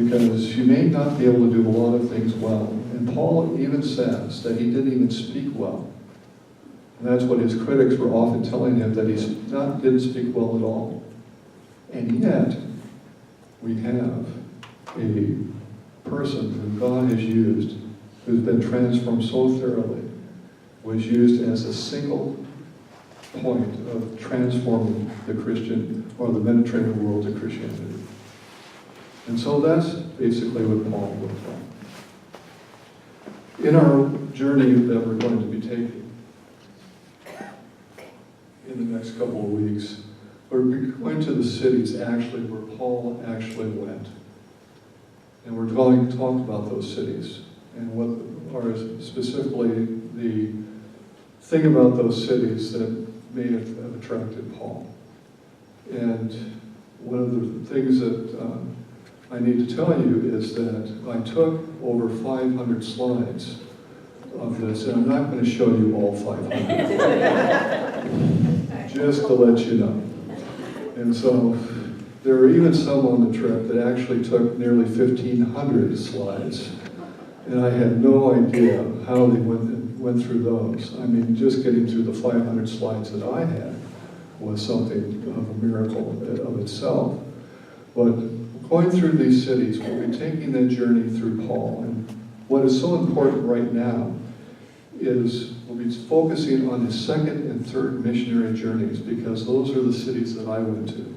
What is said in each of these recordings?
because you may not be able to do a lot of things well. And Paul even says that he didn't even speak well. And that's what his critics were often telling him, that he didn't speak well at all. And yet, we have a person who God has used, who's been transformed so thoroughly, was used as a single point of transforming the Christian or the Mediterranean world to Christianity. And so that's basically what Paul looked like. In our journey that we're going to be taking in the next couple of weeks, we're going to the cities actually where Paul actually went. And we're going to talk about those cities and what are specifically the thing about those cities that may have attracted Paul. And one of the things that I need to tell you is that I took over 500 slides of this, and I'm not going to show you all 500, just to let you know. And so there are even some on the trip that actually took nearly 1,500 slides, and I had no idea how they went through those. I mean, just getting through the 500 slides that I had was something of a miracle of itself. But going through these cities, we'll be taking that journey through Paul. And what is so important right now is we'll be focusing on his second and third missionary journeys, because those are the cities that I went to.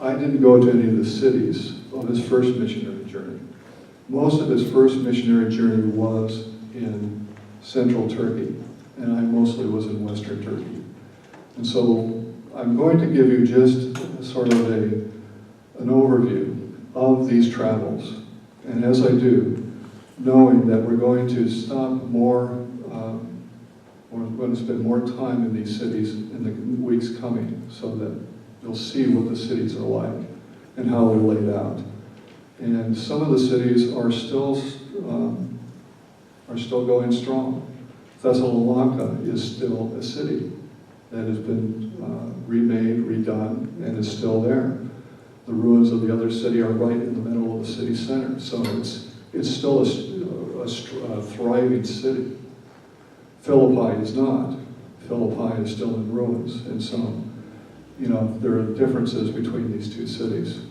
I didn't go to any of the cities of his first missionary journey. Most of his first missionary journey was in central Turkey, and I mostly was in western Turkey. And so I'm going to give you just sort of an overview of these travels. And as I do, knowing that we're going to stop more, we're going to spend more time in these cities in the weeks coming, so that you'll see what the cities are like and how they're laid out. And some of the cities are still going strong. Thessalonica is still a city that has been remade, redone, and is still there. The ruins of the other city are right in the middle of the city center, so it's still a thriving city. Philippi is not. Philippi is still in ruins, and so, you know, there are differences between these two cities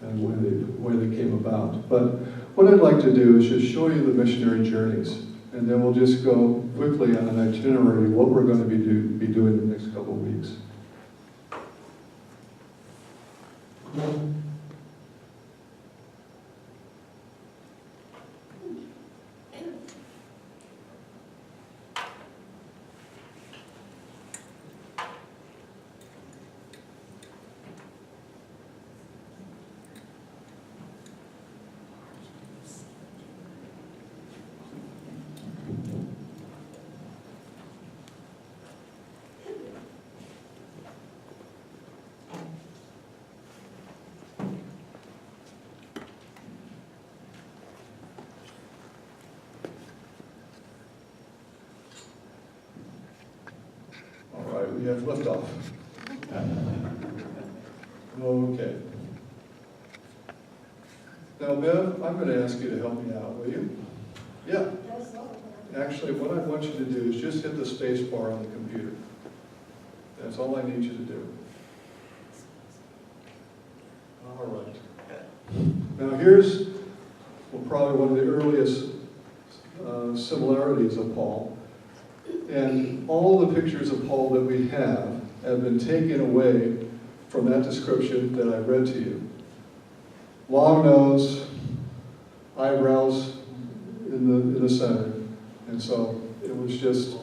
and where they came about. But what I'd like to do is just show you the missionary journeys, and then we'll just go quickly on an itinerary of what we're going to be doing in the next couple of weeks. We have liftoff. Okay. Now, Bev, I'm going to ask you to help me out, will you? Yeah. Actually, what I want you to do is just hit the space bar on the computer. That's all I need you to do. All right. Now, here's probably one of the earliest similarities of Paul. And all the pictures of Paul that we have been taken away from that description that I read to you. Long nose, eyebrows in the center. And so it was just,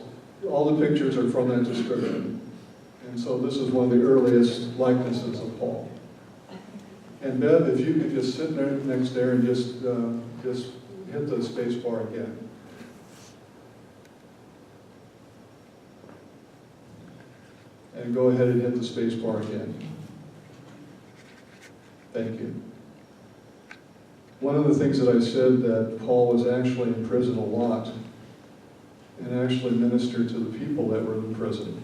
all the pictures are from that description. And so this is one of the earliest likenesses of Paul. And Bev, if you could just sit there next there and just hit the space bar again. And go ahead and hit the space bar again. Thank you. One of the things that I said, that Paul was actually in prison a lot and actually ministered to the people that were in prison.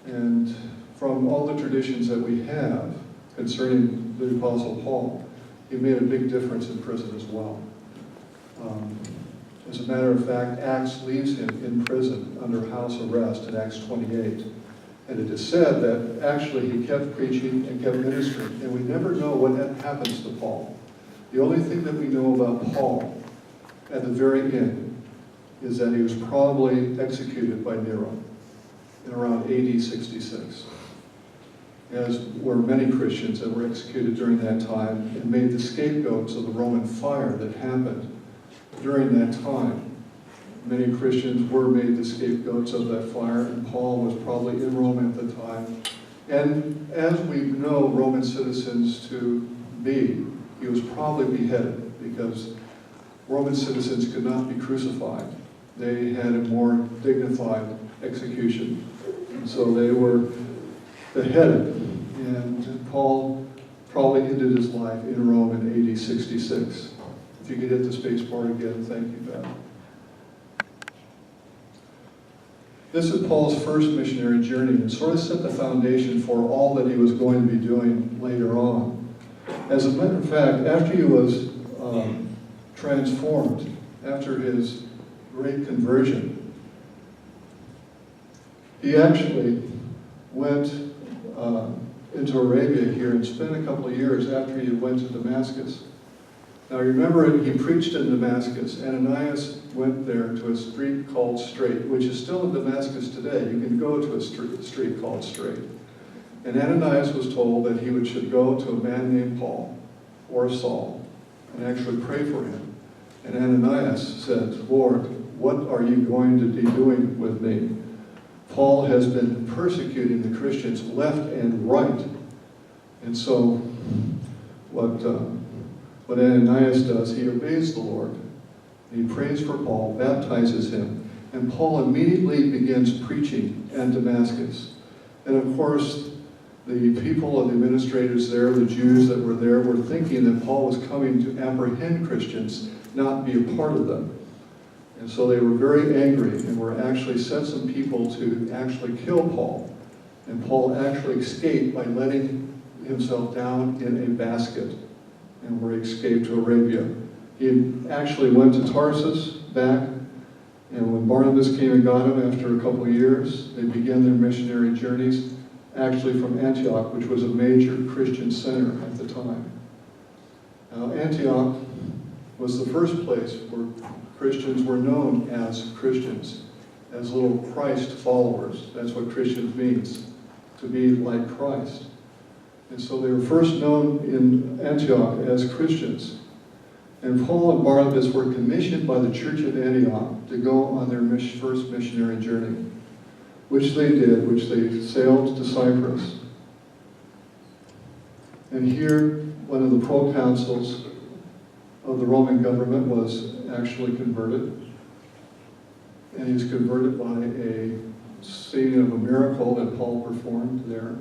And from all the traditions that we have concerning the Apostle Paul, he made a big difference in prison as well. As a matter of fact, Acts leaves him in prison under house arrest in Acts 28. And it is said that actually he kept preaching and kept ministering, and we never know what happens to Paul. The only thing that we know about Paul at the very end is that he was probably executed by Nero in around AD 66, as were many Christians that were executed during that time and made the scapegoats of the Roman fire that happened during that time. Many Christians were made the scapegoats of that fire, and Paul was probably in Rome at the time. And as we know Roman citizens to be, he was probably beheaded, because Roman citizens could not be crucified. They had a more dignified execution. And so they were beheaded. And Paul probably ended his life in Rome in AD 66. If you could hit the space bar again, thank you, Beth. This is Paul's first missionary journey, and sort of set the foundation for all that he was going to be doing later on. As a matter of fact, after he was transformed, after his great conversion, he actually went into Arabia here and spent a couple of years after he went to Damascus. Now remember, he preached in Damascus. Ananias went there to a street called Straight, which is still in Damascus today. You can go to a street called Straight. And Ananias was told that he should go to a man named Paul or Saul and actually pray for him. And Ananias said, "Lord, what are you going to be doing with me? Paul has been persecuting the Christians left and right." And so what Ananias does, he obeys the Lord. He prays for Paul, baptizes him, and Paul immediately begins preaching in Damascus. And of course, the people and the administrators there, the Jews that were there, were thinking that Paul was coming to apprehend Christians, not be a part of them. And so they were very angry and were actually sent some people to actually kill Paul. And Paul actually escaped by letting himself down in a basket, and where he escaped to Arabia. He actually went to Tarsus back, and when Barnabas came and got him after a couple of years, they began their missionary journeys, actually from Antioch, which was a major Christian center at the time. Now, Antioch was the first place where Christians were known as Christians, as little Christ followers. That's what Christian means, to be like Christ. And so they were first known in Antioch as Christians. And Paul and Barnabas were commissioned by the church of Antioch to go on their first missionary journey, which they did, which they sailed to Cyprus. And here, one of the proconsuls of the Roman government was actually converted. And he was converted by a seeing of a miracle that Paul performed there.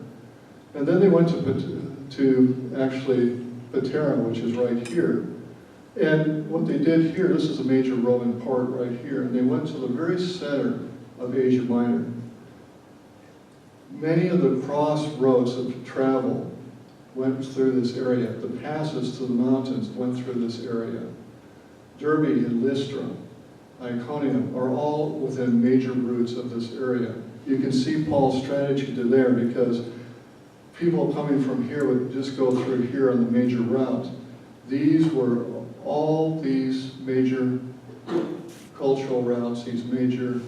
And then they went to actually Patara, which is right here. And what they did here, this is a major Roman port right here, and they went to the very center of Asia Minor. Many of the crossroads of travel went through this area. The passes to the mountains went through this area. Derbe and Lystra, Iconium are all within major routes of this area. You can see Paul's strategy to there, because people coming from here would just go through here on the major route. These were all these major cultural routes, these major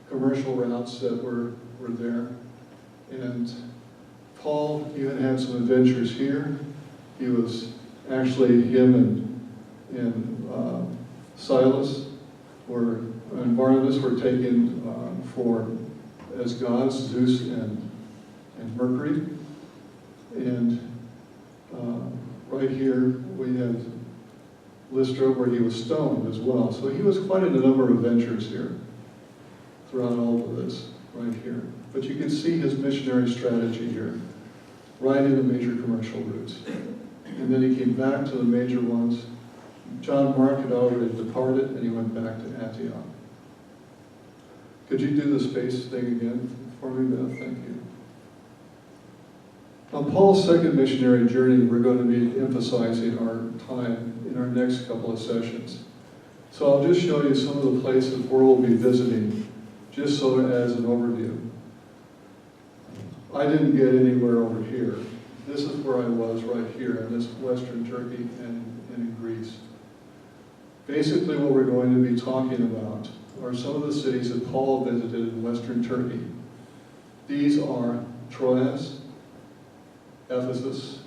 commercial routes that were there. And Paul even had some adventures here. He was actually, him and Silas and Barnabas were taken as gods, Zeus and Mercury. And right here we have Lystra, where he was stoned as well. So he was quite in a number of ventures here throughout all of this, right here. But you can see his missionary strategy here, right in the major commercial routes. And then he came back to the major ones. John Mark had already departed, and he went back to Antioch. Could you do the space thing again for me, Beth? Thank you. On Paul's second missionary journey, we're going to be emphasizing our time in our next couple of sessions. So I'll just show you some of the places where we'll be visiting, just so as an overview. I didn't get anywhere over here. This is where I was right here in this Western Turkey and in Greece. Basically what we're going to be talking about are some of the cities that Paul visited in Western Turkey. These are Troas, Ephesus.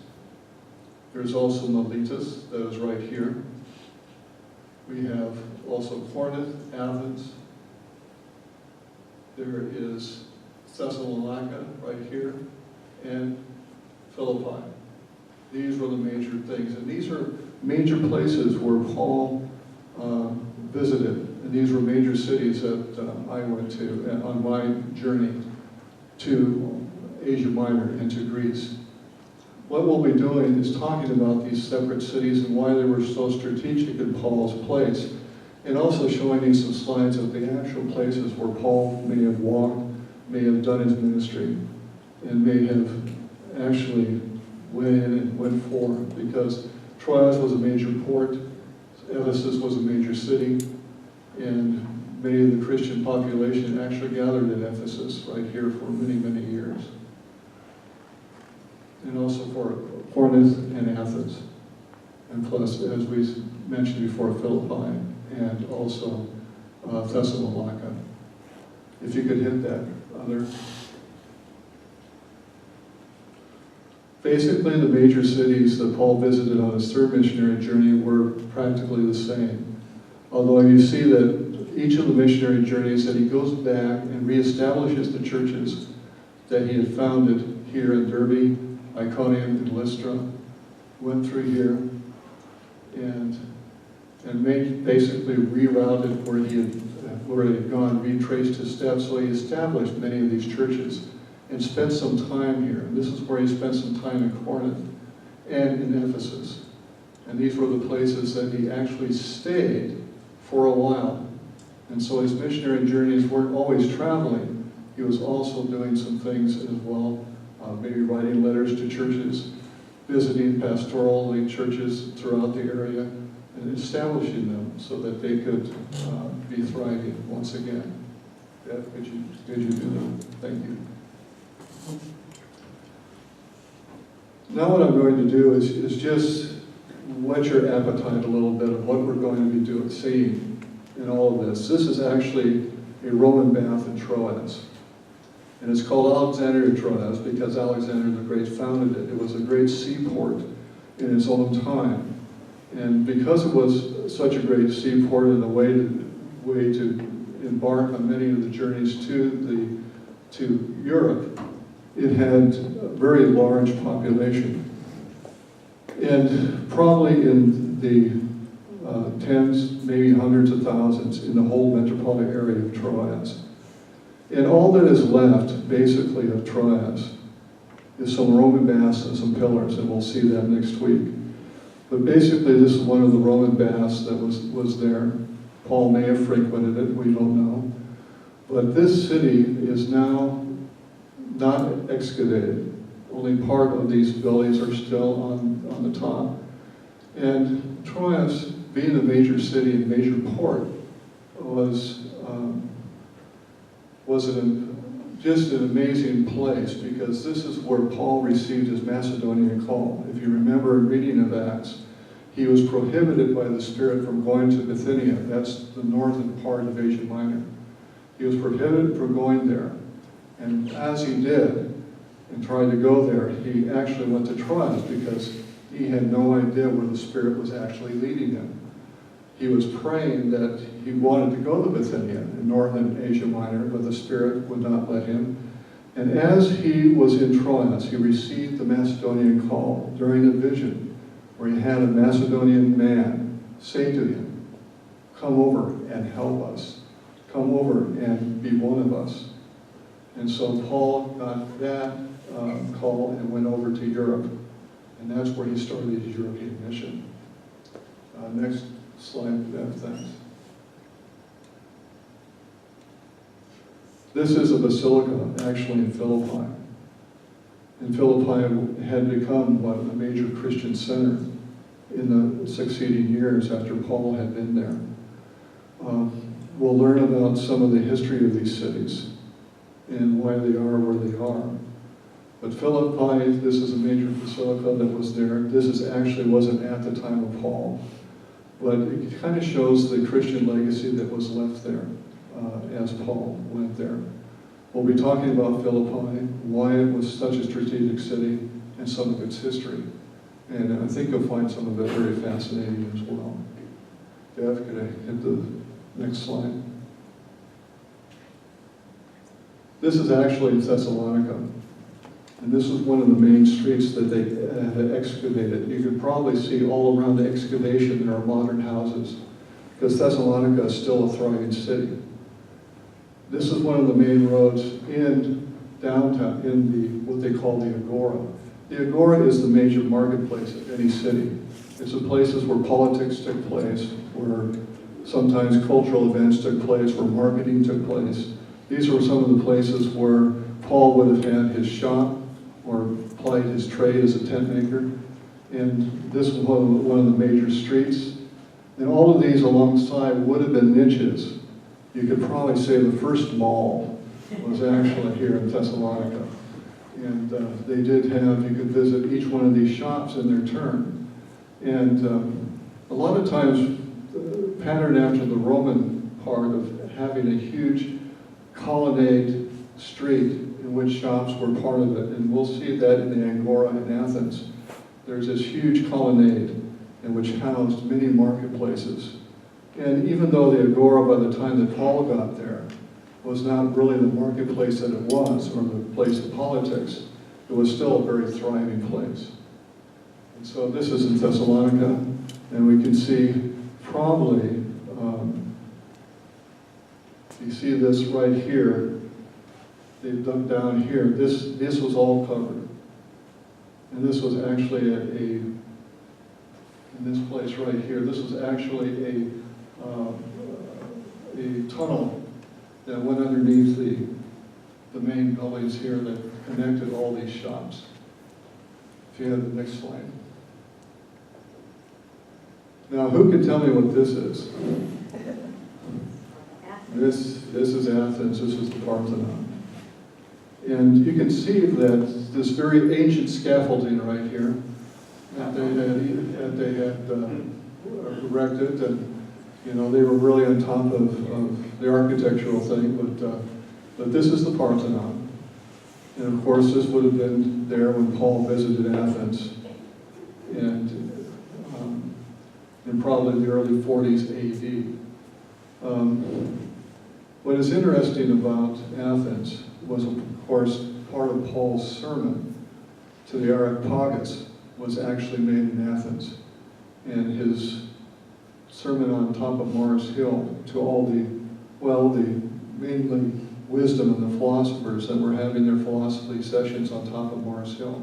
There's also Miletus, that is right here. We have also Corinth, Athens. There is Thessalonica right here, and Philippi. These were the major things, and these are major places where Paul visited, and these were major cities that I went to on my journey to Asia Minor and to Greece. What we'll be doing is talking about these separate cities and why they were so strategic in Paul's place, and also showing you some slides of the actual places where Paul may have walked, may have done his ministry, and may have actually went in and went forward, because Troas was a major port, Ephesus was a major city, and many of the Christian population actually gathered in Ephesus right here for many, many years. And also for Corinth and Athens, and plus, as we mentioned before, Philippi, and also Thessalonica. If you could hit that other. Basically, the major cities that Paul visited on his third missionary journey were practically the same. Although you see that each of the missionary journeys that he goes back and reestablishes the churches that he had founded here in Derbe, Iconium, and Lystra, went through here and basically rerouted where he had gone, retraced his steps, so he established many of these churches and spent some time here. And this is where he spent some time in Corinth and in Ephesus. And these were the places that he actually stayed for a while. And so his missionary journeys weren't always traveling. He was also doing some things as well, maybe writing letters to churches, visiting pastorally churches throughout the area, and establishing them so that they could be thriving once again. Deb, could you do that? Thank you. Now what I'm going to do is just whet your appetite a little bit of what we're going to be seeing in all of this. This is actually a Roman bath in Troas. And it's called Alexandria Troas because Alexander the Great founded it. It was a great seaport in its own time. And because it was such a great seaport and a way to embark on many of the journeys to Europe, it had a very large population. And probably in the tens, maybe hundreds of thousands in the whole metropolitan area of Troas. And all that is left, basically, of Troas is some Roman baths and some pillars, and we'll see that next week. But basically, this is one of the Roman baths that was there. Paul may have frequented it, we don't know. But this city is now not excavated. Only part of these buildings are still on the top. And Troas, being a major city and major port, was just an amazing place, because this is where Paul received his Macedonian call. If you remember in reading of Acts, he was prohibited by the Spirit from going to Bithynia. That's the northern part of Asia Minor. He was prohibited from going there. And as he did, and tried to go there, he actually went to Troas because he had no idea where the Spirit was actually leading him. He was praying that he wanted to go to Bithynia in northern Asia Minor, but the Spirit would not let him. And as he was in Troas, he received the Macedonian call during a vision where he had a Macedonian man say to him, "Come over and help us. Come over and be one of us." And so Paul got that call and went over to Europe. And that's where he started his European mission. Next slide, Bev, thanks. This is a basilica, actually, in Philippi. And Philippi had become what, a major Christian center in the succeeding years after Paul had been there. We'll learn about some of the history of these cities and why they are where they are. But Philippi, this is a major basilica that was there. Wasn't at the time of Paul. But it kind of shows the Christian legacy that was left there as Paul went there. We'll be talking about Philippi, why it was such a strategic city, and some of its history. And I think you'll find some of it very fascinating as well. Dev, could I hit the next slide? This is actually Thessalonica. And this is one of the main streets that they had excavated. You can probably see all around the excavation there are modern houses, because Thessalonica is still a thriving city. This is one of the main roads in downtown, in what they call the Agora. The Agora is the major marketplace of any city. It's the places where politics took place, where sometimes cultural events took place, where marketing took place. These were some of the places where Paul would have had his shop or plied his trade as a tent maker. And this was one of the major streets. And all of these alongside would have been niches. You could probably say the first mall was actually here in Thessalonica. And they did have, you could visit each one of these shops in their turn. And a lot of times, patterned after the Roman part of having a huge colonnade street in which shops were part of it. And we'll see that in the Agora in Athens. There's this huge colonnade in which housed many marketplaces. And even though the Agora, by the time that Paul got there, was not really the marketplace that it was, or the place of politics, it was still a very thriving place. And so this is in Thessalonica, and we can see probably, you see this right here, they've dug down here, this was all covered. And this was actually in this place right here, this was actually a tunnel that went underneath the main buildings here that connected all these shops. If you have the next slide. Now, who can tell me what this is? This is Athens, this is the Parthenon. And you can see that this very ancient scaffolding right here that they had erected, and you know, they were really on top of the architectural thing, but this is the Parthenon. And of course, this would have been there when Paul visited Athens, and in probably the early 40s AD. What is interesting about Athens was, of course, part of Paul's sermon to the Areopagus was actually made in Athens. And his sermon on top of Mars Hill to all the mainly wisdom and the philosophers that were having their philosophy sessions on top of Mars Hill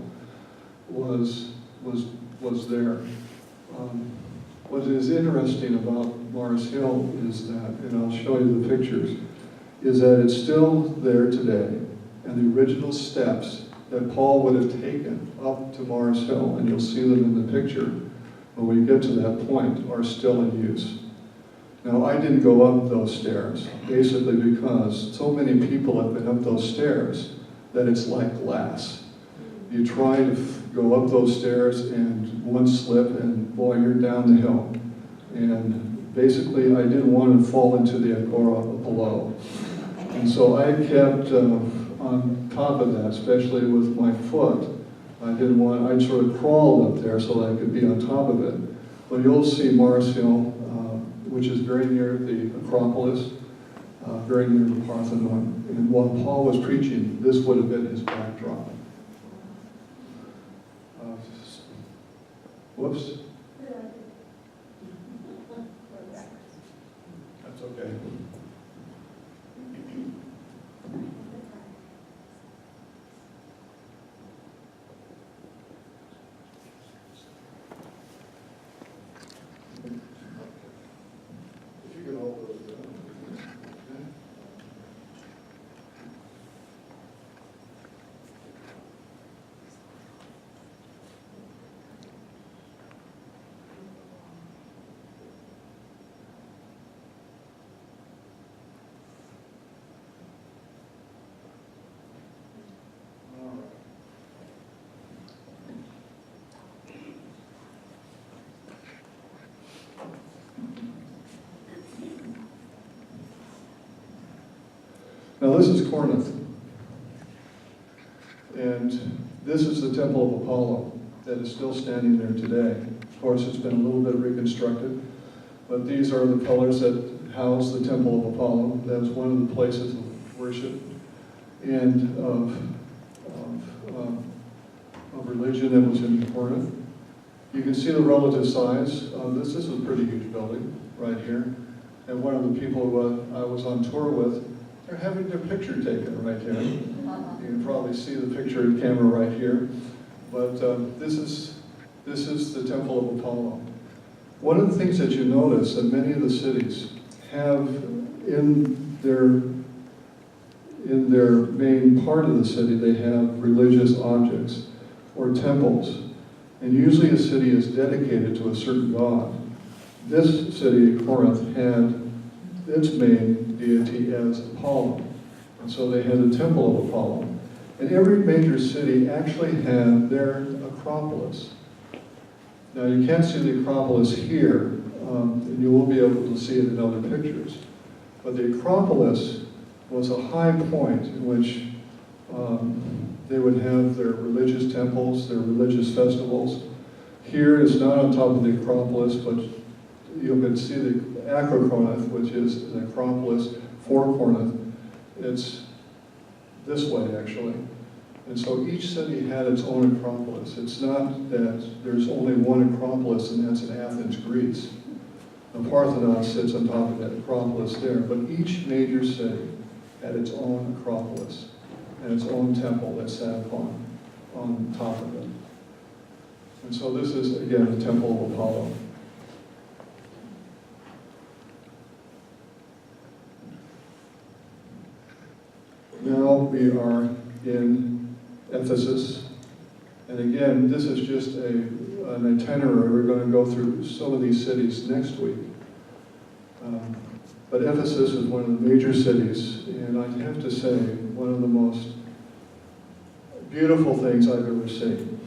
was there. What is interesting about Mars Hill is that, and I'll show you the pictures, is that it's still there today, and the original steps that Paul would have taken up to Mars Hill, and you'll see them in the picture when we get to that point, are still in use. Now, I didn't go up those stairs, basically because so many people have been up those stairs that it's like glass. You try to go up those stairs and one slip and boy, you're down the hill. And basically I didn't want to fall into the agora below. And so I kept on top of that, especially with my foot. I'd sort of crawl up there so that I could be on top of it. But you'll see Mars Hill, which is very near the Acropolis, very near the Parthenon. And while Paul was preaching, this would have been his backdrop. Whoops. That's okay. If you can hold those down. Okay. this is Corinth. And this is the Temple of Apollo that is still standing there today. Of course, it's been a little bit reconstructed, but these are the pillars that house the Temple of Apollo. That was one of the places of worship and of religion that was in Corinth. You can see the relative size. This is a pretty huge building right here. And one of the people I was on tour with, they're having their picture taken right here. You can probably see the picture in camera right here. But this is the Temple of Apollo. One of the things that you notice that many of the cities have in their main part of the city, they have religious objects or temples. And usually a city is dedicated to a certain god. This city, Corinth, had its main deity as Apollo. And so they had a temple of Apollo. And every major city actually had their Acropolis. Now you can't see the Acropolis here, and you will be able to see it in other pictures. But the Acropolis was a high point in which they would have their religious temples, their religious festivals. Here is not on top of the Acropolis, but you can see the Acrocorinth, which is an Acropolis for Corinth. It's this way, actually. And so each city had its own Acropolis. It's not that there's only one Acropolis, and that's in Athens, Greece. The Parthenon sits on top of that Acropolis there, but each major city had its own Acropolis and its own temple that sat on top of it. And so this is, again, the Temple of Apollo. Now we are in Ephesus. And again, this is just an itinerary. We're going to go through some of these cities next week. But Ephesus is one of the major cities, and I have to say, one of the most beautiful things I've ever seen.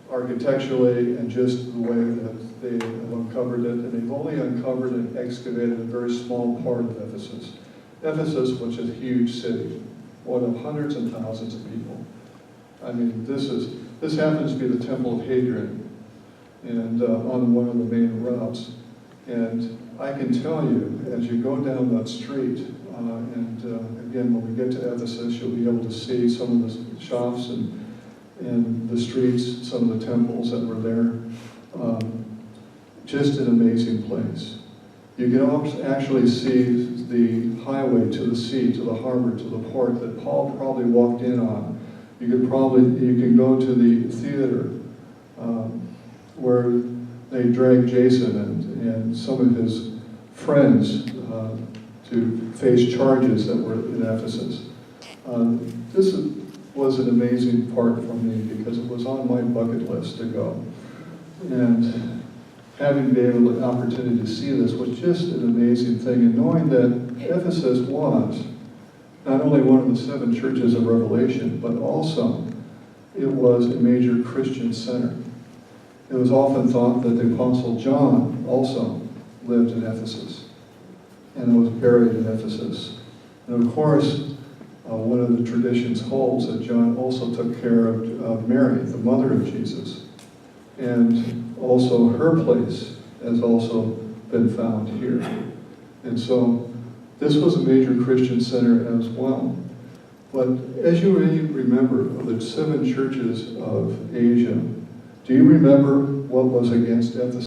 Architecturally, and just the way that they have uncovered it. And they've only uncovered and excavated a very small part of Ephesus. Ephesus, which is a huge city, one of hundreds and thousands of people. I mean, this happens to be the Temple of Hadrian, and on one of the main routes. And I can tell you, as you go down that street, again, when we get to Ephesus, you'll be able to see some of the shops and the streets, some of the temples that were there. Just an amazing place. You can actually see the highway to the sea, to the harbor, to the port that Paul probably walked in on. You can go to the theater where they dragged Jason and some of his friends to face charges that were in Ephesus. This was an amazing part for me because it was on my bucket list to go. And having been able the opportunity to see this was just an amazing thing. And knowing that Ephesus was not only one of the 7 churches of Revelation, but also it was a major Christian center. It was often thought that the Apostle John also lived in Ephesus and was buried in Ephesus. And of course, one of the traditions holds that John also took care of Mary, the mother of Jesus. And also her place has also been found here. And so this was a major Christian center as well. But as you remember, of the 7 churches of Asia, do you remember what was against Ephesus?